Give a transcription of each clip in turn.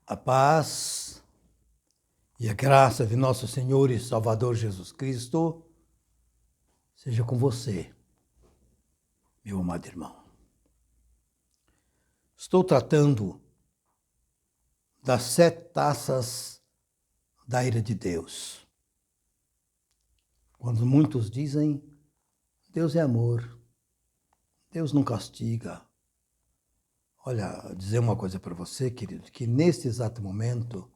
A paz e a graça de nosso Senhor e Salvador Jesus Cristo seja com você, meu amado irmão. Estou tratando das 7 taças da ira de Deus. Quando muitos dizem, Deus é amor, Deus não castiga. Olha, dizer uma coisa para você, querido, que neste exato momento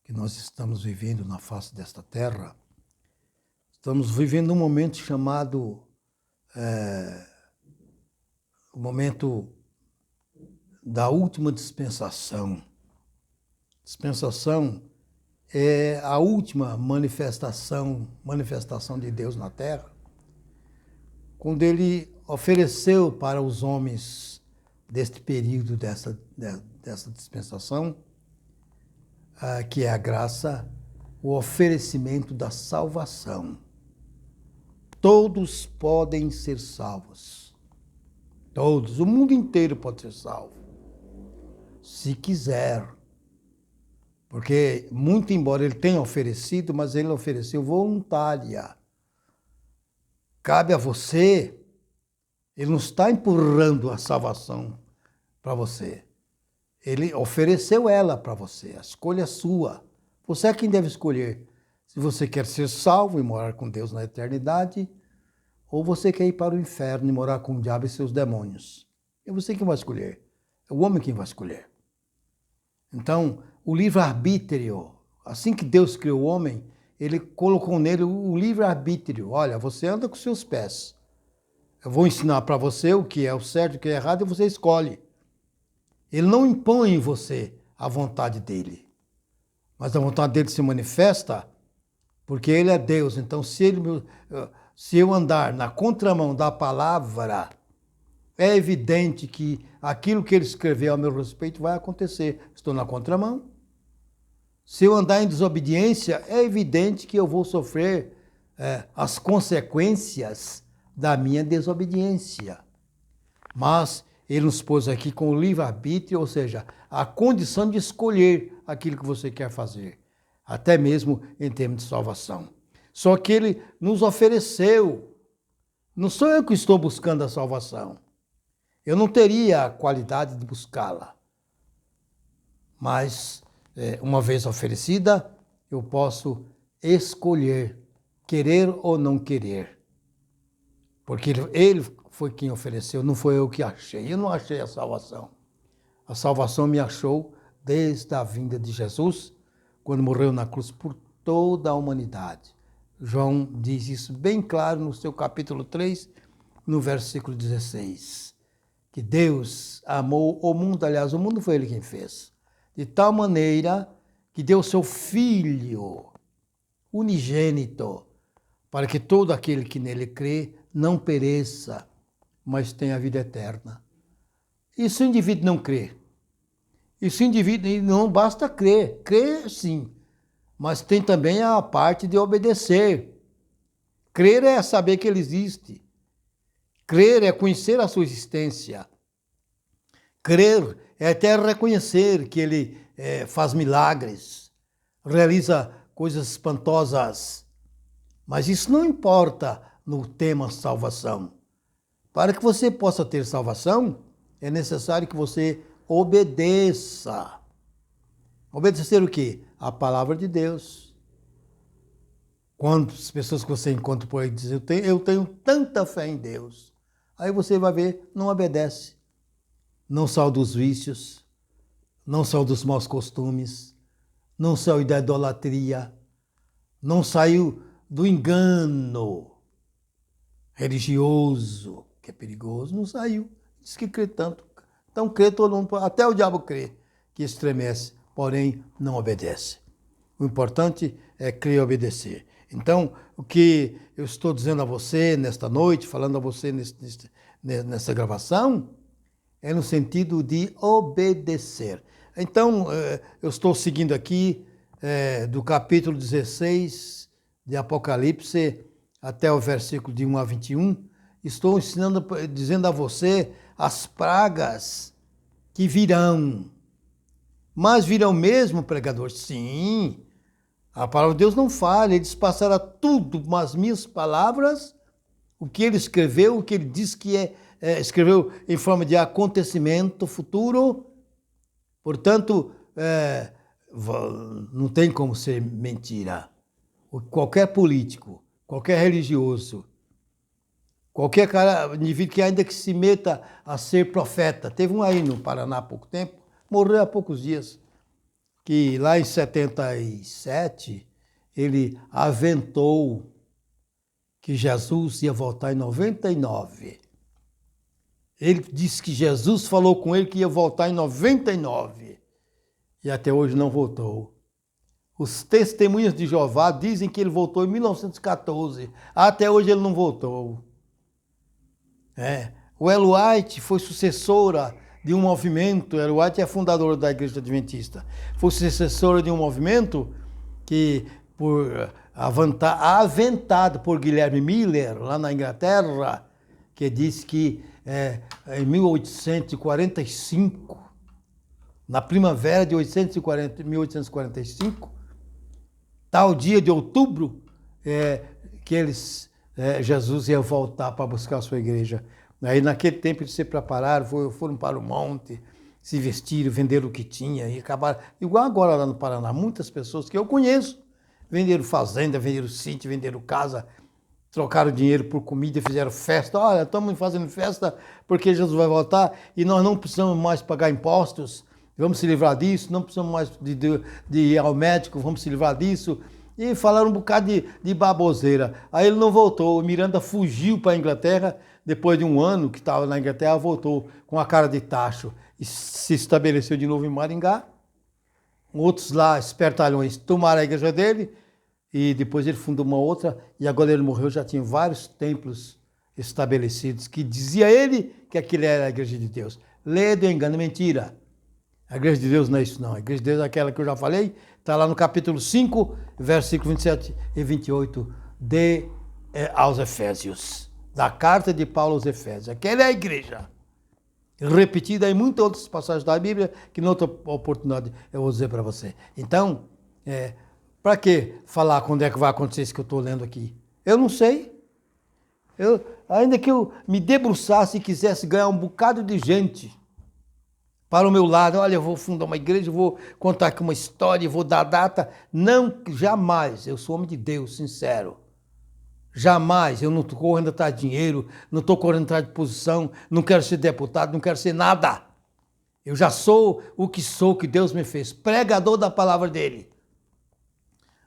que nós estamos vivendo na face desta terra, estamos vivendo um momento chamado o momento da última dispensação. Dispensação é a última manifestação de Deus na terra, quando Ele ofereceu para os homens deste período, dessa dispensação, que é a graça, o oferecimento da salvação. Todos podem ser salvos. Todos, o mundo inteiro pode ser salvo. Se quiser. Porque, muito embora ele tenha oferecido, mas ele ofereceu voluntária. Cabe a você, ele não está empurrando a salvação para você. Ele ofereceu ela para você, a escolha é sua. Você é quem deve escolher se você quer ser salvo e morar com Deus na eternidade, ou você quer ir para o inferno e morar com o diabo e seus demônios. É você quem vai escolher. É o homem quem vai escolher. Então, o livre-arbítrio, assim que Deus criou o homem, ele colocou nele o livre-arbítrio. Olha, você anda com seus pés. Eu vou ensinar para você o que é o certo e o que é errado e você escolhe. Ele não impõe em você a vontade dele. Mas a vontade dele se manifesta porque ele é Deus. Então, se eu andar na contramão da palavra, é evidente que aquilo que ele escreveu a meu respeito vai acontecer. Estou na contramão. Se eu andar em desobediência, é evidente que eu vou sofrer as consequências da minha desobediência. Mas ele nos pôs aqui com o livre-arbítrio, ou seja, a condição de escolher aquilo que você quer fazer, até mesmo em termos de salvação. Só que ele nos ofereceu. Não sou eu que estou buscando a salvação. Eu não teria a qualidade de buscá-la. Mas, uma vez oferecida, eu posso escolher, querer ou não querer. Porque ele foi quem ofereceu, não foi eu que achei. Eu não achei a salvação. A salvação me achou desde a vinda de Jesus, quando morreu na cruz por toda a humanidade. João diz isso bem claro no seu capítulo 3, no versículo 16. Que Deus amou o mundo, aliás, o mundo foi Ele quem fez, de tal maneira que deu seu Filho unigênito, para que todo aquele que nele crê não pereça, mas tenha a vida eterna. E se o indivíduo não crê? E se o indivíduo não basta crer, crer sim, mas tem também a parte de obedecer. Crer é saber que Ele existe. Crer é conhecer a sua existência. Crer é até reconhecer que Ele faz milagres, realiza coisas espantosas. Mas isso não importa no tema salvação. Para que você possa ter salvação, é necessário que você obedeça. Obedecer o quê? A palavra de Deus. Quantas pessoas que você encontra por aí dizem, eu tenho tanta fé em Deus. Aí você vai ver, não obedece. Não saiu dos vícios, não saiu dos maus costumes, não saiu da idolatria, não saiu do engano religioso, que é perigoso, não saiu. Diz que crê tanto. Então crê todo mundo, até o diabo crê, que estremece, porém não obedece. O importante é crer e obedecer. Então, o que eu estou dizendo a você nesta noite, falando a você nessa gravação, é no sentido de obedecer. Então, eu estou seguindo aqui do capítulo 16 de Apocalipse até o versículo de 1 a 21. Estou dizendo a você as pragas que virão. Mas virão mesmo pregador? Sim. A palavra de Deus não falha. Ele passará tudo com as minhas palavras, o que ele escreveu, o que ele diz que escreveu em forma de acontecimento futuro. Portanto, não tem como ser mentira. Qualquer político, qualquer religioso, qualquer indivíduo que ainda que se meta a ser profeta. Teve um aí no Paraná há pouco tempo, morreu há poucos dias, que lá em 77 ele aventou que Jesus ia voltar em 99. Ele disse que Jesus falou com ele que ia voltar em 99 e até hoje não voltou. Os testemunhas de Jeová dizem que ele voltou em 1914. Até hoje ele não voltou. O Ellen White foi sucessora de um movimento. Ellen White é fundadora da Igreja Adventista. Foi sucessora de um movimento que, aventado por Guilherme Miller, lá na Inglaterra, que disse que em 1845, na primavera de 1845, tal dia de outubro, que Jesus ia voltar para buscar a sua igreja. Aí naquele tempo eles se prepararam, foram para o monte, se vestiram, venderam o que tinha e acabaram. Igual agora lá no Paraná, muitas pessoas que eu conheço venderam fazenda, venderam sítio, venderam casa, trocaram dinheiro por comida, fizeram festa. Olha, estamos fazendo festa porque Jesus vai voltar e nós não precisamos mais pagar impostos. Vamos se livrar disso, não precisamos mais de ir ao médico, vamos se livrar disso. E falaram um bocado de baboseira. Aí ele não voltou, o Miranda fugiu para a Inglaterra, depois de um ano que estava na Inglaterra, voltou com a cara de tacho e se estabeleceu de novo em Maringá. Outros lá, espertalhões, tomaram a igreja dele e depois ele fundou uma outra e agora ele morreu, já tinha vários templos estabelecidos que dizia ele que aquilo era a igreja de Deus. Ledo, engano, mentira. A igreja de Deus não é isso não. A igreja de Deus é aquela que eu já falei, está lá no capítulo 5, versículo 27 e 28 aos Efésios. Da carta de Paulo aos Efésios. Aquela é a igreja. Repetida em muitas outras passagens da Bíblia, que em outra oportunidade eu vou dizer para você. Então, para que falar quando é que vai acontecer isso que eu estou lendo aqui? Eu não sei. Ainda que eu me debruçasse e quisesse ganhar um bocado de gente para o meu lado, olha, eu vou fundar uma igreja, vou contar aqui uma história, vou dar data. Não, jamais. Eu sou homem de Deus, sincero. Jamais. Eu não estou correndo atrás de dinheiro, não estou correndo atrás de posição, não quero ser deputado, não quero ser nada. Eu já sou o que Deus me fez, pregador da palavra dele.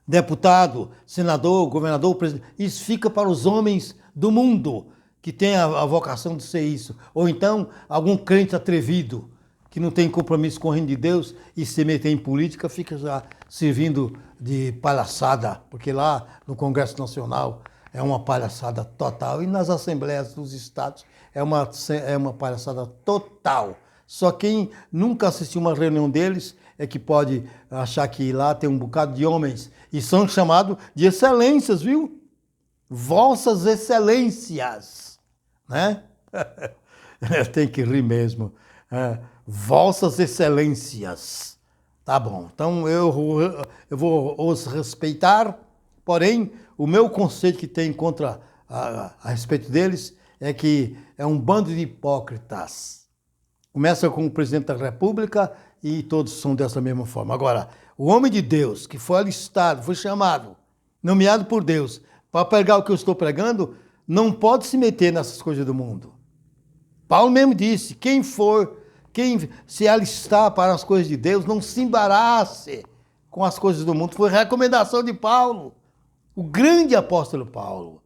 Deputado, senador, governador, presidente, isso fica para os homens do mundo que têm a vocação de ser isso. Ou então, algum crente atrevido, que não tem compromisso com o reino de Deus e se meter em política, fica já servindo de palhaçada, porque lá no Congresso Nacional é uma palhaçada total e nas assembleias dos estados é uma palhaçada total. Só quem nunca assistiu uma reunião deles é que pode achar que lá tem um bocado de homens e são chamados de excelências, viu? Vossas excelências, né? Tem que rir mesmo. Vossas excelências. Tá bom, então eu vou os respeitar, porém, o meu conceito que tem contra a respeito deles é que é um bando de hipócritas. Começa com o presidente da República e todos são dessa mesma forma. Agora, o homem de Deus que foi alistado, foi chamado, nomeado por Deus, para pregar o que eu estou pregando, não pode se meter nessas coisas do mundo. Paulo mesmo disse, quem se alistar para as coisas de Deus, não se embarace com as coisas do mundo. Foi recomendação de Paulo, o grande apóstolo Paulo.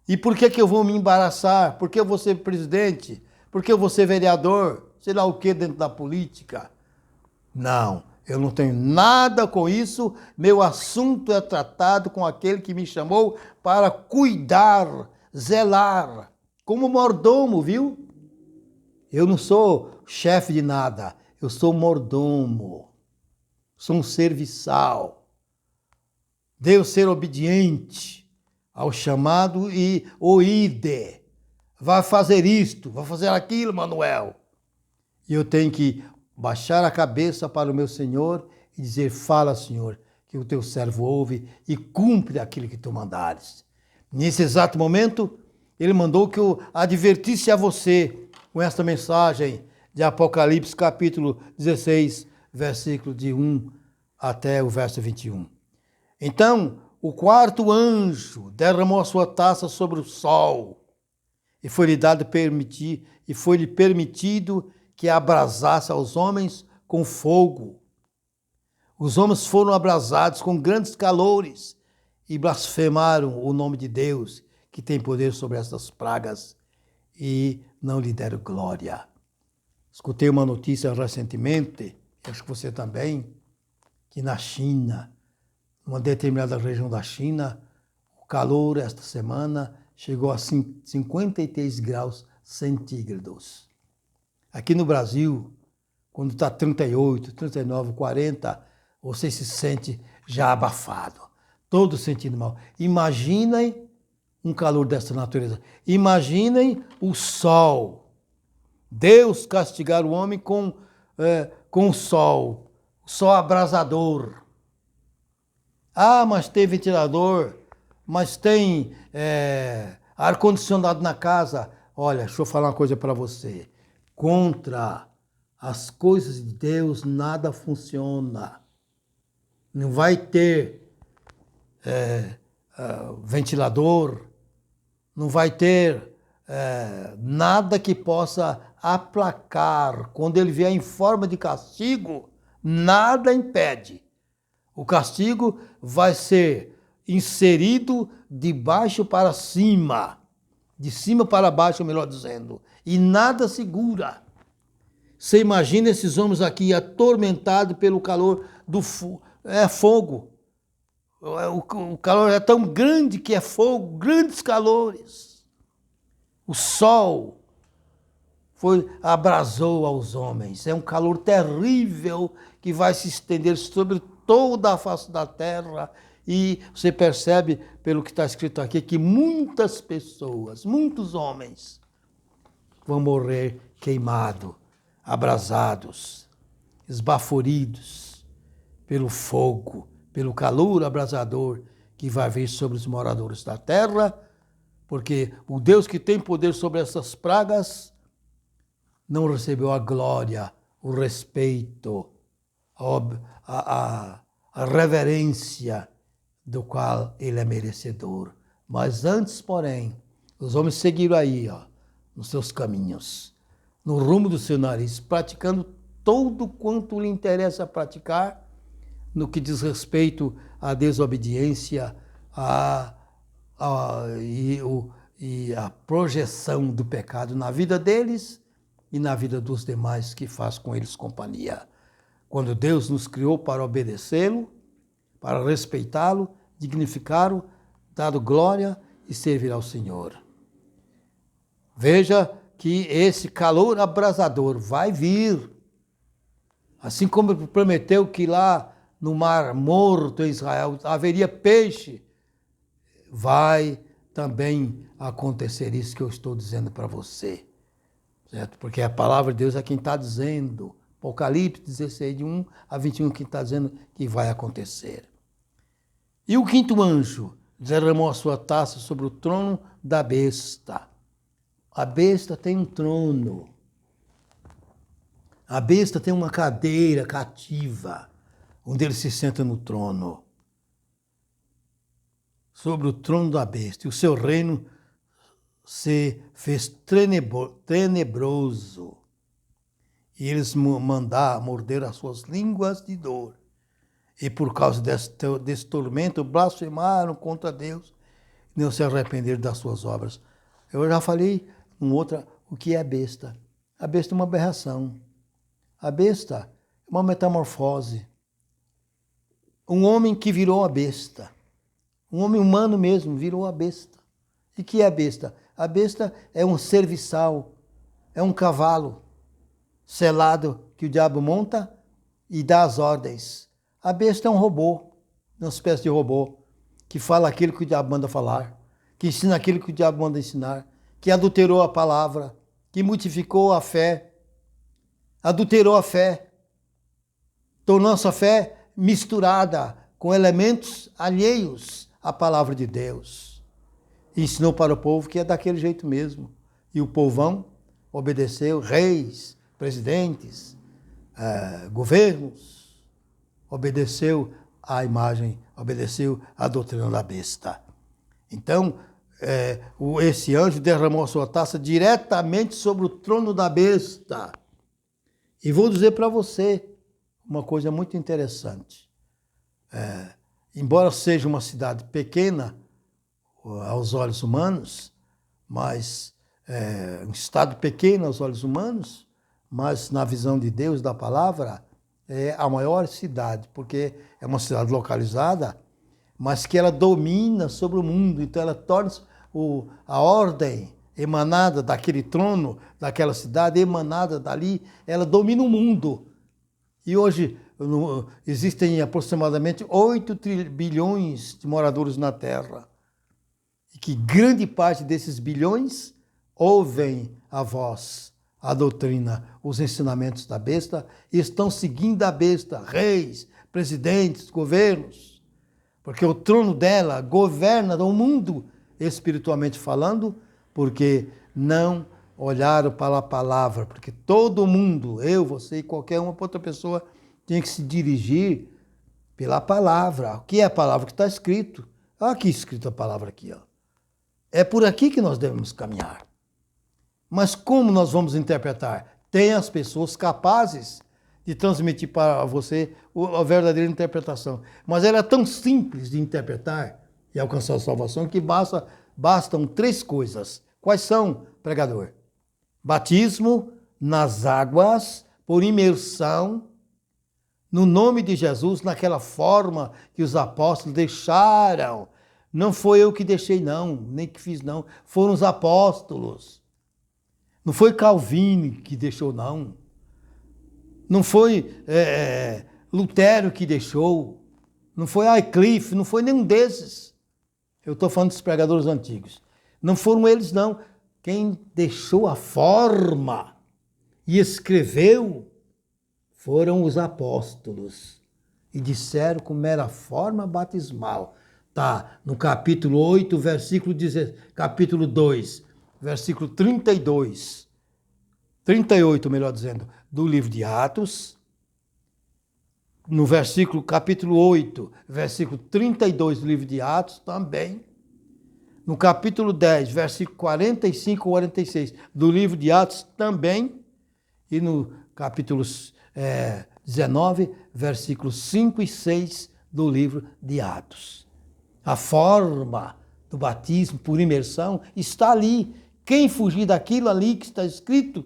E por que eu vou me embaraçar? Por que eu vou ser presidente? Por que eu vou ser vereador? Sei lá o que dentro da política? Não, eu não tenho nada com isso. Meu assunto é tratado com aquele que me chamou para cuidar, zelar, como mordomo, viu? Eu não sou chefe de nada, eu sou mordomo, sou um serviçal. Devo ser obediente ao chamado e vai fazer isto, vai fazer aquilo, Manuel. E eu tenho que baixar a cabeça para o meu Senhor e dizer, fala, Senhor, que o teu servo ouve e cumpre aquilo que tu mandares. Nesse exato momento, ele mandou que eu advertisse a você com esta mensagem de Apocalipse, capítulo 16, versículo de 1 até o verso 21. Então, o quarto anjo derramou a sua taça sobre o sol e foi-lhe permitido que abrasasse aos homens com fogo. Os homens foram abrasados com grandes calores e blasfemaram o nome de Deus, que tem poder sobre essas pragas, e não lhe deram glória. Escutei uma notícia recentemente, acho que você também, que na China, numa determinada região da China, o calor esta semana chegou a 53 graus centígrados. Aqui no Brasil, quando está 38, 39, 40, você se sente já abafado, todo sentindo mal. Imaginem um calor dessa natureza. Imaginem o sol. Deus castigar o homem com o sol abrasador. Ah, mas tem ventilador, mas tem ar-condicionado na casa. Olha, deixa eu falar uma coisa para você. Contra as coisas de Deus nada funciona. Não vai ter ventilador, não vai ter nada que possa aplacar. Quando ele vier em forma de castigo, nada impede. O castigo vai ser inserido de baixo para cima, de cima para baixo, melhor dizendo, e nada segura. Você imagina esses homens aqui atormentados pelo calor do fogo. O calor é tão grande que é fogo, grandes calores. O sol abrasou aos homens. É um calor terrível que vai se estender sobre toda a face da terra. E você percebe, pelo que está escrito aqui, que muitas pessoas, muitos homens, vão morrer queimados, abrasados, esbaforidos pelo fogo, pelo calor abrasador que vai vir sobre os moradores da terra, porque o Deus que tem poder sobre essas pragas não recebeu a glória, o respeito, a reverência do qual ele é merecedor. Mas antes, porém, os homens seguiram aí, nos seus caminhos, no rumo do seu nariz, praticando todo quanto lhe interessa praticar, no que diz respeito à desobediência e a projeção do pecado na vida deles e na vida dos demais que faz com eles companhia. Quando Deus nos criou para obedecê-lo, para respeitá-lo, dignificá-lo, dar glória e servir ao Senhor. Veja que esse calor abrasador vai vir. Assim como ele prometeu que lá no Mar Morto em Israel haveria peixe, vai também acontecer isso que eu estou dizendo para você. Certo? Porque a palavra de Deus é quem está dizendo. Apocalipse 16, de 1 a 21, que está dizendo que vai acontecer. E o quinto anjo derramou a sua taça sobre o trono da besta. A besta tem um trono. A besta tem uma cadeira cativa, onde ele se senta no trono. Sobre o trono da besta. E o seu reino se fez tenebroso. E eles morderam as suas línguas de dor. E por causa desse tormento, blasfemaram contra Deus e não se arrependeram das suas obras. Eu já falei o que é besta. A besta é uma aberração. A besta é uma metamorfose. Um homem que virou a besta. Um homem humano mesmo virou a besta. E que é a besta? A besta é um serviçal, é um cavalo selado que o diabo monta e dá as ordens. A besta é um robô, uma espécie de robô, que fala aquilo que o diabo manda falar, que ensina aquilo que o diabo manda ensinar, que adulterou a palavra, que modificou a fé. adulterou a fé, tornou nossa fé misturada com elementos alheios à palavra de Deus. E ensinou para o povo que é daquele jeito mesmo. E o povão obedeceu, reis, presidentes, governos, obedeceu à imagem, obedeceu à doutrina da besta. Então, esse anjo derramou a sua taça diretamente sobre o trono da besta. E vou dizer para você uma coisa muito interessante. Embora seja uma cidade pequena aos olhos humanos, mas um estado pequeno aos olhos humanos, mas na visão de Deus, da palavra, é a maior cidade, porque é uma cidade localizada, mas que ela domina sobre o mundo, então ela torna a ordem emanada daquele trono, daquela cidade, emanada dali, ela domina o mundo. E hoje existem aproximadamente 8 bilhões de moradores na Terra. E que grande parte desses bilhões ouvem a voz, a doutrina, os ensinamentos da besta e estão seguindo a besta, reis, presidentes, governos. Porque o trono dela governa o mundo, espiritualmente falando, porque não olharam para a palavra, porque todo mundo, eu, você e qualquer uma outra pessoa, tem que se dirigir pela palavra. O que é a palavra que está escrito? Aqui escrito a palavra aqui, ó. É por aqui que nós devemos caminhar. Mas como nós vamos interpretar? Tem as pessoas capazes de transmitir para você a verdadeira interpretação. Mas ela é tão simples de interpretar e alcançar a salvação que bastam 3 coisas. Quais são, pregador? Batismo nas águas, por imersão, no nome de Jesus, naquela forma que os apóstolos deixaram. Não foi eu que deixei, não, nem que fiz, não. Foram os apóstolos. Não foi Calvino que deixou, não. Não foi Lutero que deixou. Não foi Wycliffe, não foi nenhum desses. Eu estou falando dos pregadores antigos. Não foram eles, não. Quem deixou a forma e escreveu foram os apóstolos. E disseram como era a forma batismal. Está no capítulo 8, capítulo 2, versículo 32. 38, melhor dizendo, do livro de Atos. No capítulo 8, versículo 32 do livro de Atos também. No capítulo 10, versículo 45 e 46 do livro de Atos também. E no capítulo 19, versículos 5 e 6 do livro de Atos. A forma do batismo por imersão está ali. Quem fugir daquilo ali que está escrito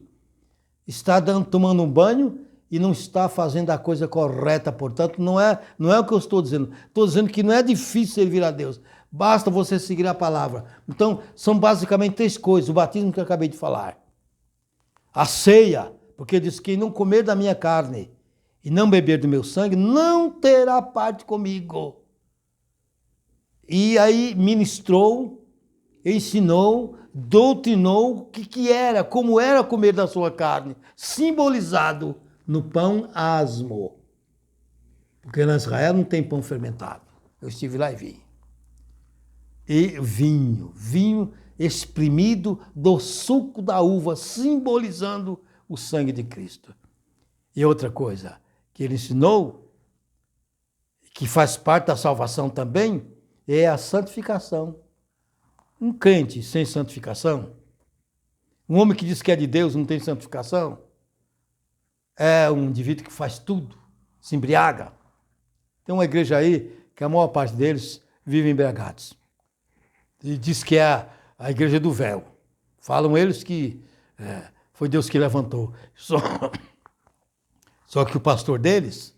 está tomando um banho e não está fazendo a coisa correta. Portanto, não é o que eu estou dizendo. Estou dizendo que não é difícil servir a Deus. Basta você seguir a palavra. Então, são basicamente 3 coisas. O batismo que eu acabei de falar. A ceia, porque diz que quem não comer da minha carne e não beber do meu sangue, não terá parte comigo. E aí ministrou, ensinou, doutrinou o que era, como era comer da sua carne, simbolizado no pão asmo. Porque na Israel não tem pão fermentado. Eu estive lá e vi. E vinho exprimido do suco da uva, simbolizando o sangue de Cristo. E outra coisa que ele ensinou, que faz parte da salvação também, é a santificação. Um crente sem santificação, um homem que diz que é de Deus não tem santificação, é um indivíduo que faz tudo, se embriaga. Tem uma igreja aí que a maior parte deles vive embriagados. E diz que é a igreja do véu. Falam eles que foi Deus que levantou. Só que o pastor deles,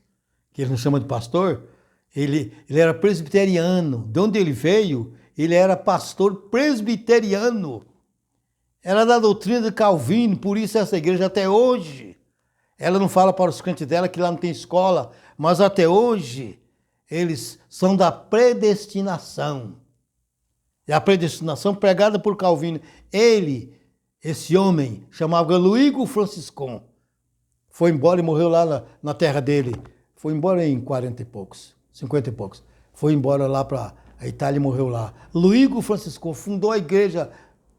que ele não chama de pastor, ele era presbiteriano. De onde ele veio, ele era pastor presbiteriano. Era da doutrina de Calvino, por isso essa igreja até hoje, ela não fala para os crentes dela que lá não tem escola, mas até hoje eles são da predestinação. E a predestinação pregada por Calvino. Esse homem, chamava Luigo Franciscon. foi embora e morreu lá na terra dele. Foi embora em 40 e poucos, 50 e poucos. Foi embora lá para a Itália e morreu lá. Luigo Francisco fundou a igreja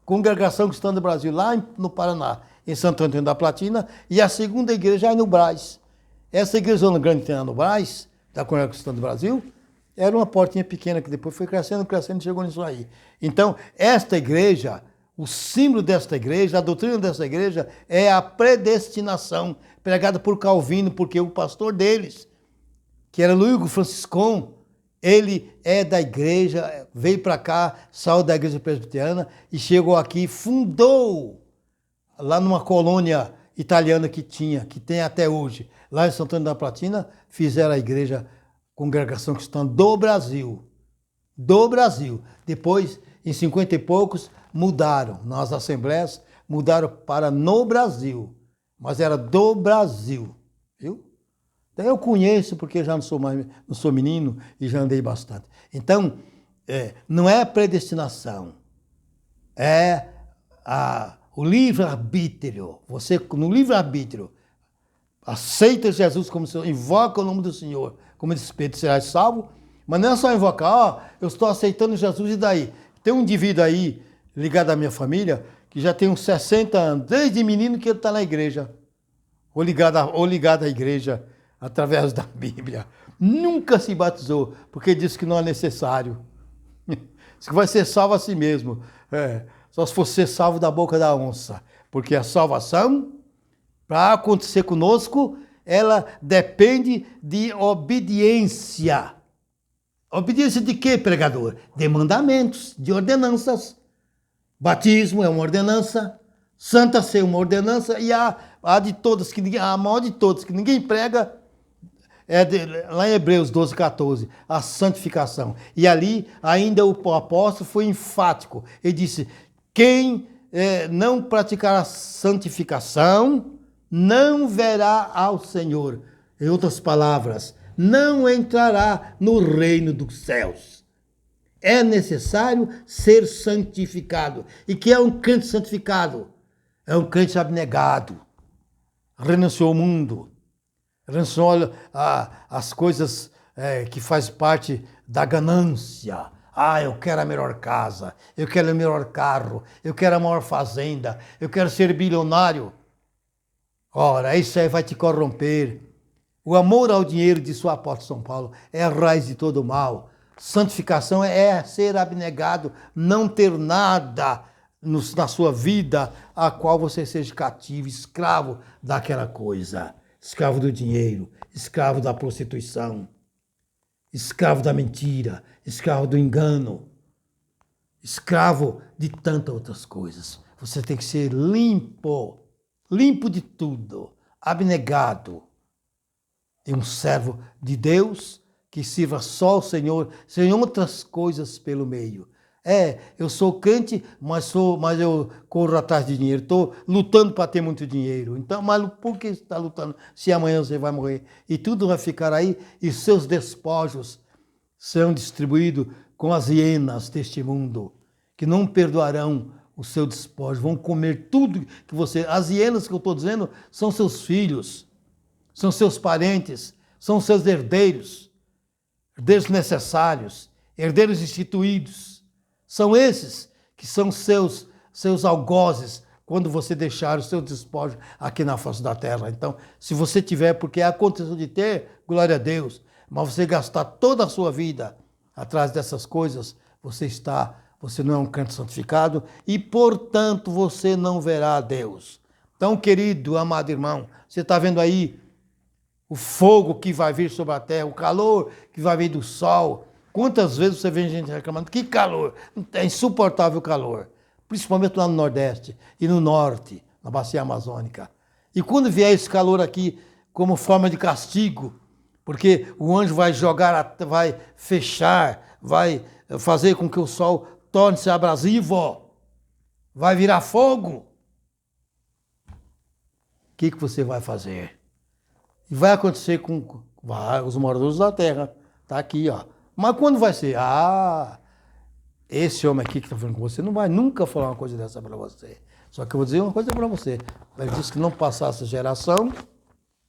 Congregação Cristã do Brasil, lá no Paraná, em Santo Antônio da Platina, e a segunda igreja aí no Brás. Essa igreja grande que tem lá no Brás, da Congregação Cristã do Brasil, era uma portinha pequena que depois foi crescendo, crescendo e chegou nisso aí. Então, esta igreja, o símbolo desta igreja, a doutrina desta igreja é a predestinação, pregada por Calvino, porque o pastor deles, que era Luigo Franciscon, ele é da igreja, veio para cá, saiu da igreja presbiteriana e chegou aqui, fundou lá numa colônia italiana que tem até hoje, lá em Santo Antônio da Platina, fizeram a igreja Congregação Cristã do Brasil. Do Brasil. Depois, em 50 e poucos, mudaram nas assembleias, mudaram para no Brasil. Mas era do Brasil, viu? Então eu conheço, porque já não sou menino e já andei bastante. Então, não é predestinação, é o livre-arbítrio. Você, no livre-arbítrio, aceita Jesus como Senhor, invoca o nome do Senhor, como diz Pedro, serás salvo. Mas não é só invocar, eu estou aceitando Jesus e daí? Tem um indivíduo aí, ligado à minha família, que já tem uns 60 anos, desde menino que ele está na igreja, ou ligado à igreja, através da Bíblia. Nunca se batizou, porque disse que não é necessário. Diz que vai ser salvo a si mesmo. Só se for ser salvo da boca da onça. Porque a salvação, para acontecer conosco, ela depende de obediência. Obediência de quê, pregador? De mandamentos, de ordenanças. Batismo é uma ordenança, Santa Ceia é uma ordenança, e a maior de todas, que ninguém prega, lá em Hebreus 12, 14, a santificação. E ali ainda o apóstolo foi enfático. Ele disse, quem não praticar a santificação, não verá ao Senhor. Em outras palavras, não entrará no reino dos céus. É necessário ser santificado. E que é um crente santificado? É um crente abnegado. Renunciou ao mundo. Renunciou às coisas que faz parte da ganância. Eu quero a melhor casa, eu quero o melhor carro, eu quero a maior fazenda, eu quero ser bilionário. Ora, isso aí vai te corromper. O amor ao dinheiro, disse o apóstolo São Paulo, é a raiz de todo o mal. Santificação é ser abnegado, não ter nada na sua vida a qual você seja cativo, escravo daquela coisa. Escravo do dinheiro, escravo da prostituição, escravo da mentira, escravo do engano, escravo de tantas outras coisas. Você tem que ser limpo, limpo de tudo, abnegado. E um servo de Deus que sirva só ao Senhor, sem outras coisas pelo meio. Eu sou crente, mas eu corro atrás de dinheiro. Estou lutando para ter muito dinheiro. Então, mas por que você está lutando se amanhã você vai morrer? E tudo vai ficar aí e seus despojos serão distribuídos com as hienas deste mundo, que não perdoarão o seu despojo. Vão comer tudo que você... As hienas que eu estou dizendo são seus filhos, são seus parentes, são seus herdeiros necessários, herdeiros instituídos. São esses que são seus algozes quando você deixar o seu despojo aqui na face da terra. Então, se você tiver, porque aconteceu de ter, glória a Deus, mas você gastar toda a sua vida atrás dessas coisas, você não é um crente santificado e, portanto, você não verá a Deus. Então, querido, amado irmão, você está vendo aí o fogo que vai vir sobre a terra, o calor que vai vir do sol. Quantas vezes você vê gente reclamando, que calor, é insuportável o calor, principalmente lá no Nordeste e no Norte, na Bacia Amazônica. E quando vier esse calor aqui como forma de castigo, porque o anjo vai vai fechar, vai fazer com que o sol torne-se abrasivo, vai virar fogo, o que você vai fazer? E vai acontecer com os moradores da terra, está aqui, ó. Mas quando vai ser? Esse homem aqui que está falando com você não vai nunca falar uma coisa dessa para você. Só que eu vou dizer uma coisa para você. Ele disse que não passasse geração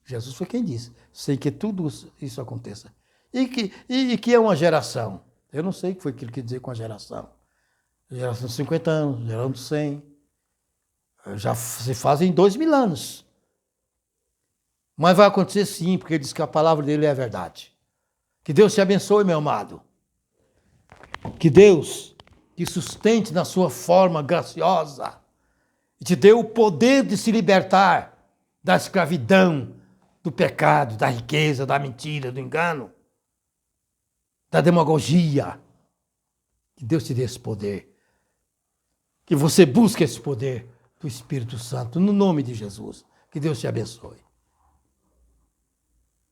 Jesus foi quem disse, sei que tudo isso aconteça. E que é uma geração. Eu não sei o que foi que ele quis dizer com a geração. Geração de 50 anos, geração de 100. Já se fazem 2000 anos. Mas vai acontecer sim, porque ele diz que a palavra dele é a verdade. Que Deus te abençoe, meu amado. Que Deus te sustente na sua forma graciosa. E te dê o poder de se libertar da escravidão, do pecado, da riqueza, da mentira, do engano, da demagogia. Que Deus te dê esse poder. Que você busque esse poder do Espírito Santo, no nome de Jesus. Que Deus te abençoe.